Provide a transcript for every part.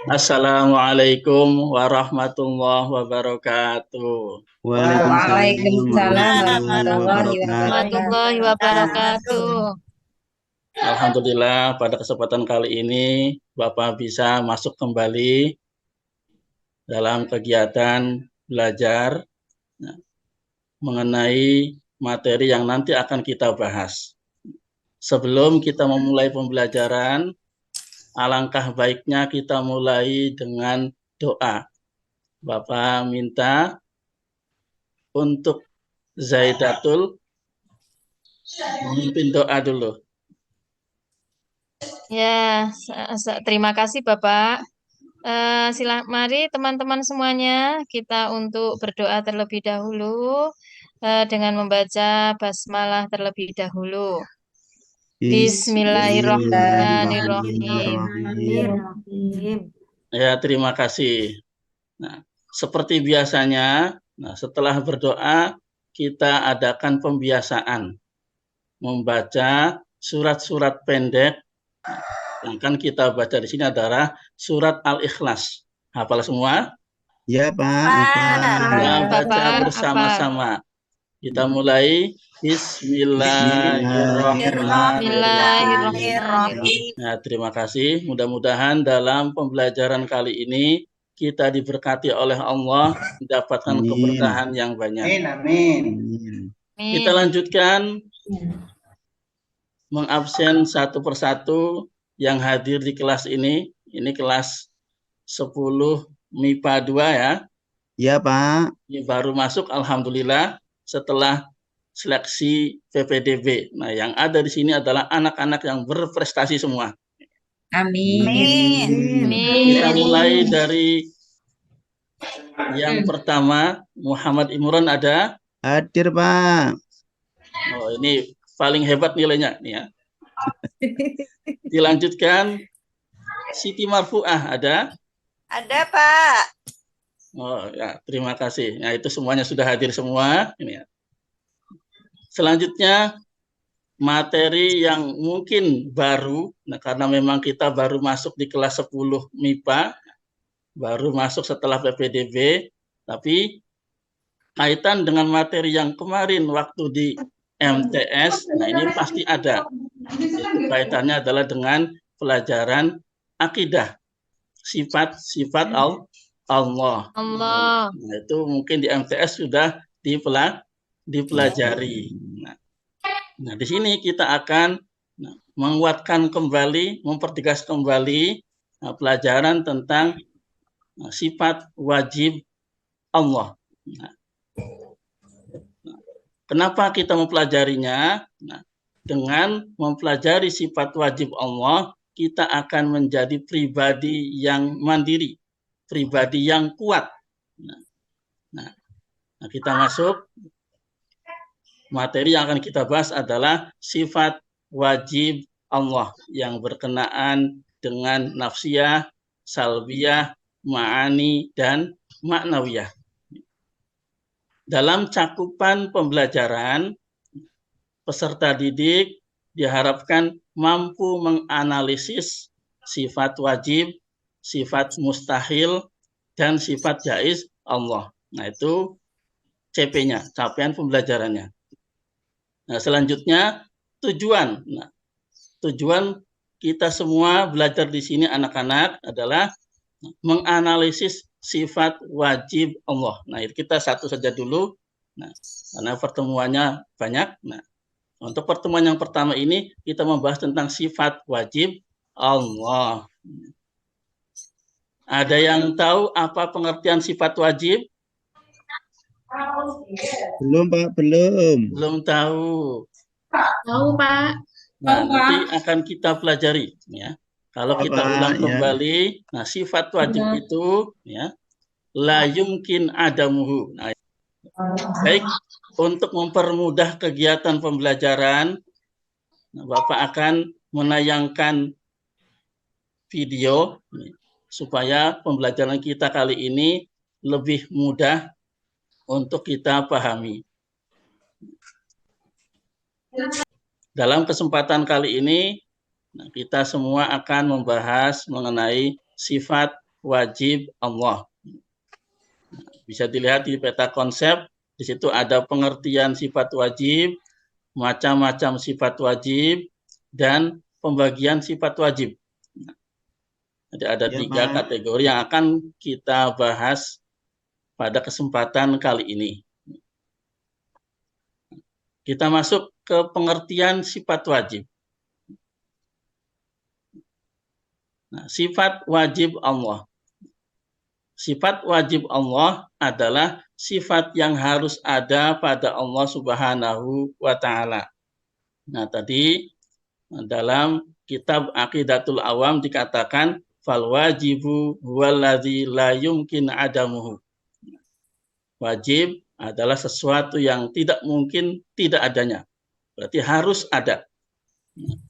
Assalamualaikum warahmatullahi wabarakatuh. Waalaikumsalam Waalaikumsalam warahmatullahi warahmatullahi wabarakatuh. Warahmatullahi wabarakatuh. wabarakatuh. Alhamdulillah pada kesempatan kali ini Bapak bisa masuk kembali dalam kegiatan belajar mengenai materi yang nanti akan kita bahas. Sebelum kita memulai pembelajaran, alangkah baiknya kita mulai dengan doa. Bapak minta untuk Zaidatul memimpin doa dulu. Ya, terima kasih Bapak. Mari teman-teman semuanya kita untuk berdoa terlebih dahulu dengan membaca basmalah terlebih dahulu. Bismillahirrahmanirrahim. Ya, terima kasih. Nah, seperti biasanya, setelah berdoa kita adakan pembiasaan membaca surat-surat pendek. Yang kan kita baca di sini adalah surat Al-Ikhlas. Hafal semua? Ya Pak, Kita baca Bapak, bersama-sama. Kita mulai. Bismillahirrahmanirrahim. Nah, terima kasih. Mudah-mudahan dalam pembelajaran kali ini kita diberkati oleh Allah, mendapatkan keberkahan yang banyak. Amin. Kita lanjutkan mengabsen satu persatu yang hadir di kelas ini. Ini kelas 10 MIPA 2 ya. Ya Pak. Ini baru masuk alhamdulillah setelah seleksi PPDB. Nah, yang ada di sini adalah anak-anak yang berprestasi semua. Amin. Kita mulai dari yang pertama, Muhammad Imran ada? Hadir Pak. Oh, ini paling hebat nilainya nih ya. Dilanjutkan, Siti Marfuah ada? Ada Pak. Oh ya, terima kasih. Nah, itu semuanya sudah hadir semua. Ini ya. Selanjutnya, materi yang mungkin baru, karena memang kita baru masuk di kelas 10 MIPA, baru masuk setelah PPDB, tapi kaitan dengan materi yang kemarin waktu di MTS, nah ini pasti ada. Itu kaitannya adalah dengan pelajaran akidah, sifat-sifat Allah. Nah, itu mungkin di MTS sudah dipelajari. Nah, di sini kita akan menguatkan kembali, mempertegas kembali pelajaran tentang sifat wajib Allah. Nah, kenapa kita mempelajarinya? Nah, dengan mempelajari sifat wajib Allah, kita akan menjadi pribadi yang mandiri, pribadi yang kuat. Nah, kita masuk. Materi yang akan kita bahas adalah sifat wajib Allah yang berkenaan dengan nafsiyah, salbiyah, ma'ani, dan maknawiyah. Dalam cakupan pembelajaran, peserta didik diharapkan mampu menganalisis sifat wajib, sifat mustahil, dan sifat jaiz Allah. Nah, itu CP-nya, capaian pembelajarannya. Nah, selanjutnya tujuan. Nah, tujuan kita semua belajar di sini anak-anak adalah menganalisis sifat wajib Allah. Nah, kita satu saja dulu. Nah, karena pertemuannya banyak. Nah, untuk pertemuan yang pertama ini kita membahas tentang sifat wajib Allah. Ada yang tahu apa pengertian sifat wajib? Belum Pak, belum. Belum tahu. Tahu Pak. Nah, nanti akan kita pelajari ya. Kalau kita ulang kembali, nah sifat wajib itu ya la yumkin adamuhu. Nah, baik, untuk mempermudah kegiatan pembelajaran, Bapak akan menayangkan video supaya pembelajaran kita kali ini lebih mudah untuk kita pahami. Dalam kesempatan kali ini, kita semua akan membahas mengenai sifat wajib Allah. Bisa dilihat di peta konsep, di situ ada pengertian sifat wajib, macam-macam sifat wajib, dan pembagian sifat wajib. Jadi ada Ya, 3 Pak. kategori yang akan kita bahas pada kesempatan kali ini. Kita masuk ke pengertian sifat wajib. Nah, sifat wajib Allah. Sifat wajib Allah adalah sifat yang harus ada pada Allah Subhanahu wa Ta'ala. Nah, tadi dalam kitab Aqidatul Awam dikatakan fal wajibu huwallazi la yumkin adamuhu. Wajib adalah sesuatu yang tidak mungkin tidak adanya. Berarti harus ada.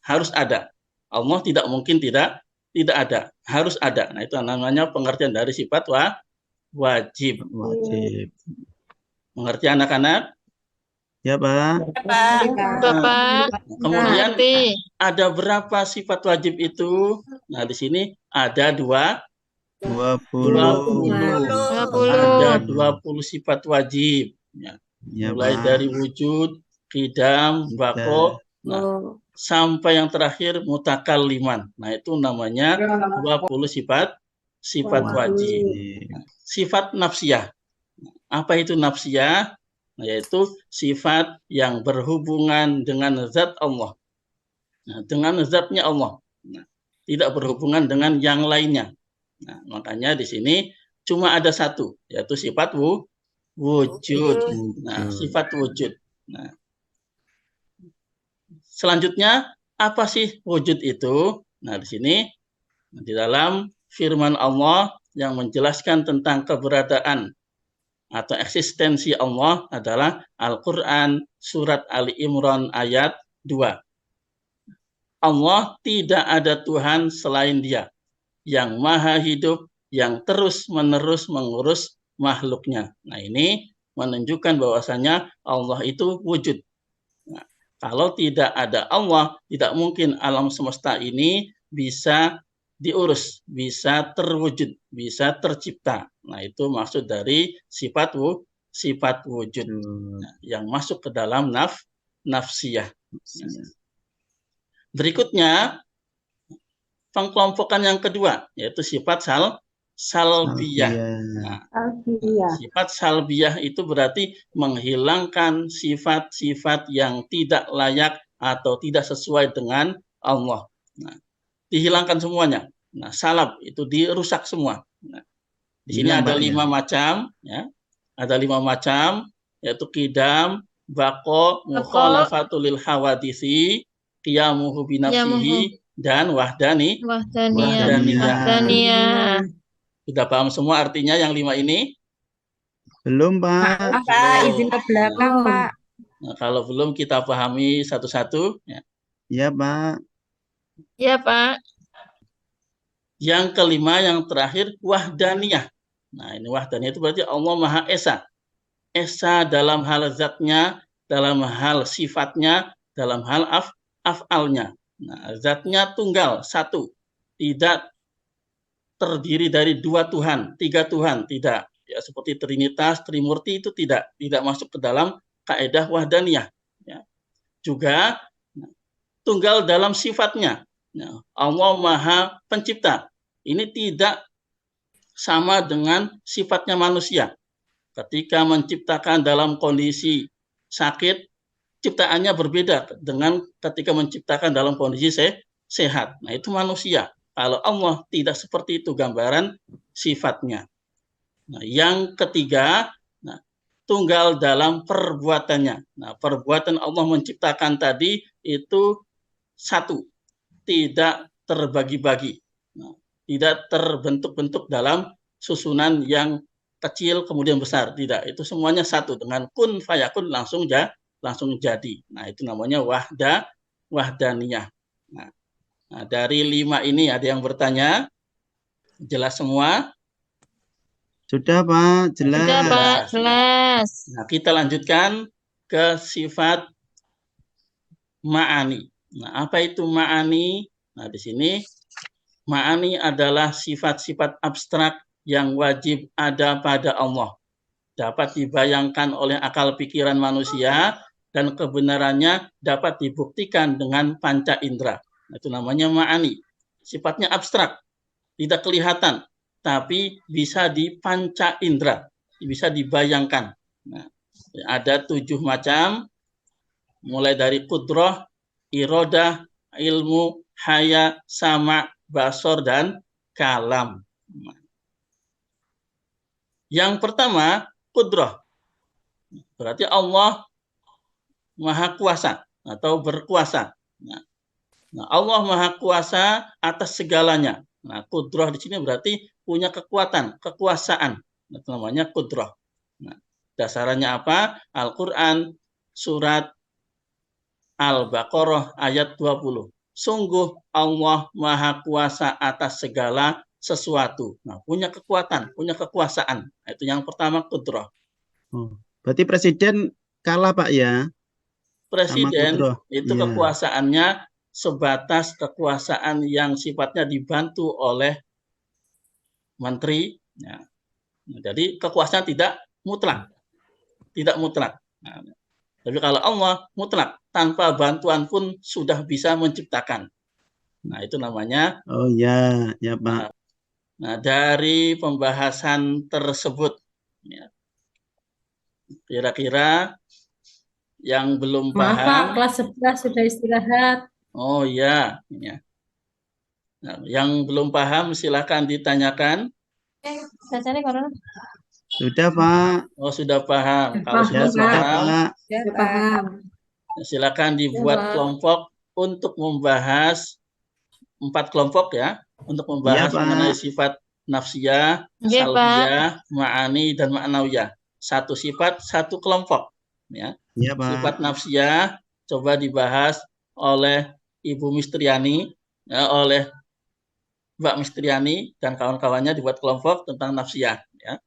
Harus ada. Allah tidak mungkin tidak ada. Harus ada. Nah, itu namanya pengertian dari sifat wajib. Wajib. Mengerti anak-anak? Ya, Pak. Bapak, Kemudian ngerti. ada berapa sifat wajib itu? Nah, di sini ada 20. 20. Ada 20 sifat wajib. Ya. Ya, Mulai Pak. dari wujud, qidam, baqo, nah, sampai yang terakhir mutakalliman. Nah, itu namanya 20 sifat wajib. Sifat nafsiyah. Apa itu nafsiyah? Nah, yaitu sifat yang berhubungan dengan zat Allah. Nah, dengan zatnya Allah. Nah, tidak berhubungan dengan yang lainnya. Nah, makanya di sini cuma ada satu, yaitu sifat wujud. Nah, sifat wujud. Nah, selanjutnya apa sih wujud itu? Nah, di sini di dalam firman Allah yang menjelaskan tentang keberadaan atau eksistensi Allah adalah Al-Quran surat Ali Imran ayat 2. Allah tidak ada Tuhan selain Dia yang maha hidup, yang terus-menerus mengurus makhluknya. Nah, ini menunjukkan bahwasanya Allah itu wujud. Nah, kalau tidak ada Allah, tidak mungkin alam semesta ini bisa diurus, bisa terwujud, bisa tercipta. Nah, itu maksud dari sifat wujud. Nah, yang masuk ke dalam nafsiyah. Berikutnya, pengkelompokan yang kedua, yaitu sifat salbiyah. Nah, sifat salbiyah itu berarti menghilangkan sifat-sifat yang tidak layak atau tidak sesuai dengan Allah. Nah, dihilangkan semuanya. Nah, salab itu dirusak semua. Nah, di sini ada 5 macam, ya. Ada 5 macam, yaitu qidam, baqo, mukhalafatul hawadisi, qiyamuhu binafsihi, dan wahdaniyah. Sudah paham semua artinya yang 5 ini? Belum, Pak. Pak, izin ke belakang, Pak. Nah, kalau belum kita pahami satu-satu. Ya. Ya, Pak. Ya, Pak. Yang kelima, yang terakhir, wahdaniyah. Nah, ini wahdaniyah itu berarti Allah Maha Esa. Esa dalam hal zatnya, dalam hal sifatnya, dalam hal af'alnya. Nah, zatnya tunggal, satu. Tidak terdiri dari 2 Tuhan, 3 Tuhan, tidak. Ya, seperti Trinitas, Trimurti itu tidak masuk ke dalam kaidah wahdaniyah. Ya. Juga tunggal dalam sifatnya. Allah Maha Pencipta. Ini tidak sama dengan sifatnya manusia. Ketika menciptakan dalam kondisi sakit, ciptaannya berbeda dengan ketika menciptakan dalam kondisi sehat. Nah, itu manusia. Kalau Allah tidak seperti itu gambaran sifatnya. Nah, yang ketiga, tunggal dalam perbuatannya. Nah, perbuatan Allah menciptakan tadi itu satu, tidak terbagi-bagi, tidak terbentuk-bentuk dalam susunan yang kecil kemudian besar, tidak. Itu semuanya satu, dengan kun fayakun langsung jadi. Nah, itu namanya wahdaniyah. Nah, dari 5 ini ada yang bertanya? Jelas semua? Sudah, Pak. Jelas. Sudah, Pak. Jelas. Nah, kita lanjutkan ke sifat ma'ani. Nah, apa itu ma'ani? Nah, di sini Ma'ani adalah sifat-sifat abstrak yang wajib ada pada Allah. Dapat dibayangkan oleh akal pikiran manusia dan kebenarannya dapat dibuktikan dengan panca indera. Itu namanya ma'ani. Sifatnya abstrak, tidak kelihatan, tapi bisa dipanca indera, bisa dibayangkan. Nah, ada 7 macam, mulai dari kudrah, irodah, ilmu, haya, sama, basor, dan kalam. Yang pertama, kudrah. Berarti Allah Maha Kuasa atau berkuasa. Nah, Allah Maha Kuasa atas segalanya. Nah, kudrah di sini berarti punya kekuatan, kekuasaan. Itu namanya kudrah. Nah, dasarnya apa? Al-Quran, surat Al-Baqarah ayat 20. Sungguh Allah Maha Kuasa atas segala sesuatu. Nah, punya kekuatan, punya kekuasaan. Nah, itu yang pertama, kudrah. Oh, berarti presiden kalah Pak ya? Presiden kudrah. itu Iya. kekuasaannya sebatas kekuasaan yang sifatnya dibantu oleh menteri. Ya. Nah, jadi kekuasaan tidak mutlak. Tidak mutlak. Nah, tapi kalau Allah mutlak, tanpa bantuan pun sudah bisa menciptakan. Nah, itu namanya. Oh ya, ya Pak. Nah, dari pembahasan tersebut, ya, kira-kira yang belum Maaf Pak, paham. kelas 11 sudah istirahat. Oh ya, ya. Nah, yang belum paham silakan ditanyakan. Sudah Pak. Oh sudah paham. Kalau Paham, sudah Sudah paham, Pak. Sudah paham. silakan dibuat Pak. kelompok untuk membahas 4 kelompok ya, untuk membahas Pak. mengenai sifat nafsiyah, Iya, Pak. salbiyah, ma'ani dan ma'nawiyah. Satu sifat, satu kelompok. Ya. Iya Pak. Sifat nafsiyah coba dibahas oleh Ibu Mistriani, ya, oleh Mbak Mistriani dan kawan-kawannya dibuat kelompok tentang nafsiyah. Ya.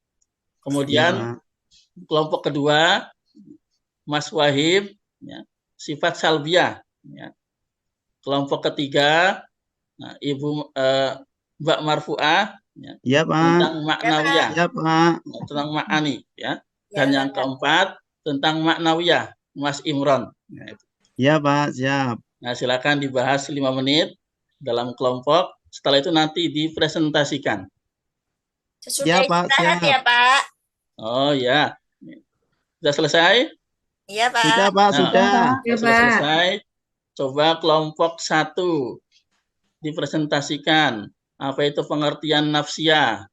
Kemudian Iya, Pak. kelompok kedua Mas Wahib, ya, sifat salbiyah. Ya. Kelompok ketiga Ibu Mbak Marfuah, ya, Iya Pak. tentang maknawiyah, Iya Pak. tentang ma'ani, ya. Dan yang keempat tentang maknawiyah, Mas Imron. Ya, itu. Iya Pak, siap. Nah, silakan dibahas 5 menit dalam kelompok. Setelah itu nanti dipresentasikan. Iya Pak, siap. Ya Pak. Oh ya, sudah selesai? Iya Pak. Sudah Pak, sudah. Ya, Sudah Pak. selesai. Coba kelompok 1 dipresentasikan. Apa itu pengertian nafsiyah?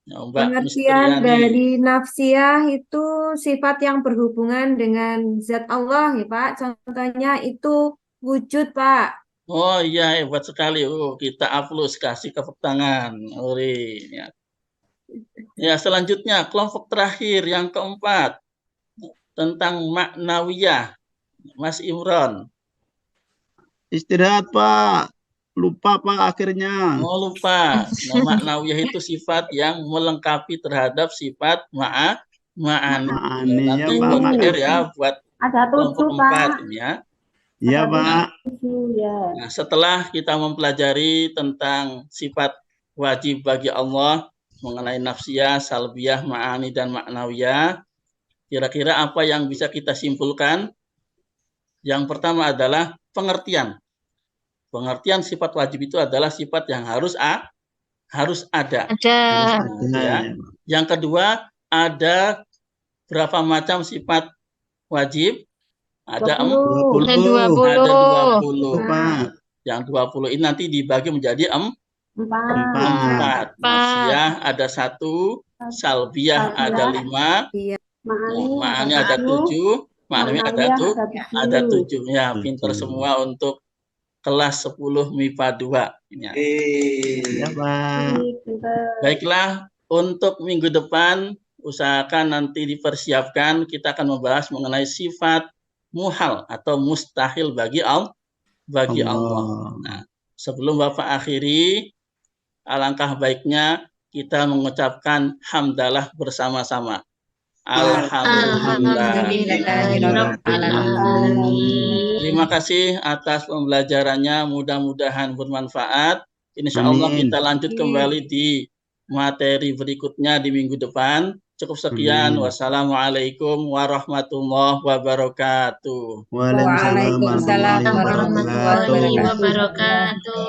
Ya, Mbak Pengertian Mistriani. dari nafsiyah itu sifat yang berhubungan dengan zat Allah ya Pak. Contohnya itu wujud Pak. Oh iya, hebat sekali. Oh, kita aplaus, kasih tepuk tangan. Ori. Ya. Ya, selanjutnya kelompok terakhir yang keempat tentang maknawiyah. Mas Imron. Istirahat Pak. Lupa Pak akhirnya. Oh lupa. Nah, maknawiyah itu sifat yang melengkapi terhadap sifat ma'ani. Ma'ani, Nanti ya, Pak. buat akhir ya, buat Ada kelompok 7 4 Pak. ini ya. Iya Pak. 7 ya. Nah, setelah kita mempelajari tentang sifat wajib bagi Allah mengenai nafsiyah, salbiyah, ma'ani, dan maknawiyah, kira-kira apa yang bisa kita simpulkan? Yang pertama adalah pengertian. Pengertian sifat wajib itu adalah sifat yang harus ada. Ada. Nah, ya. Yang kedua, ada berapa macam sifat wajib? Ada 20. Ada 20. Ada 20. Pak. Yang 20 ini nanti dibagi menjadi 4. 4. Nafsiyah ada 1, salbiyah ada 5, ma'ani ada 7, ma'nawi ada 7. Ya, pinter semua untuk kelas 10 MIPA 2. Ini ya. Iya Pak. Baiklah, untuk minggu depan usahakan nanti dipersiapkan, kita akan membahas mengenai sifat muhal atau mustahil bagi Allah. Nah, sebelum Bapak akhiri, alangkah baiknya kita mengucapkan hamdalah bersama-sama. Alhamdulillah. Alhamdulillahirabbil alamin. Terima kasih atas pembelajarannya, mudah-mudahan bermanfaat. Insya Allah Amin. kita lanjut kembali di materi berikutnya di minggu depan. Cukup sekian. Amin. Wassalamualaikum warahmatullahi wabarakatuh. Waalaikumsalam warahmatullahi Waalaikumsalam wabarakatuh. warahmatullahi wabarakatuh. wabarakatuh.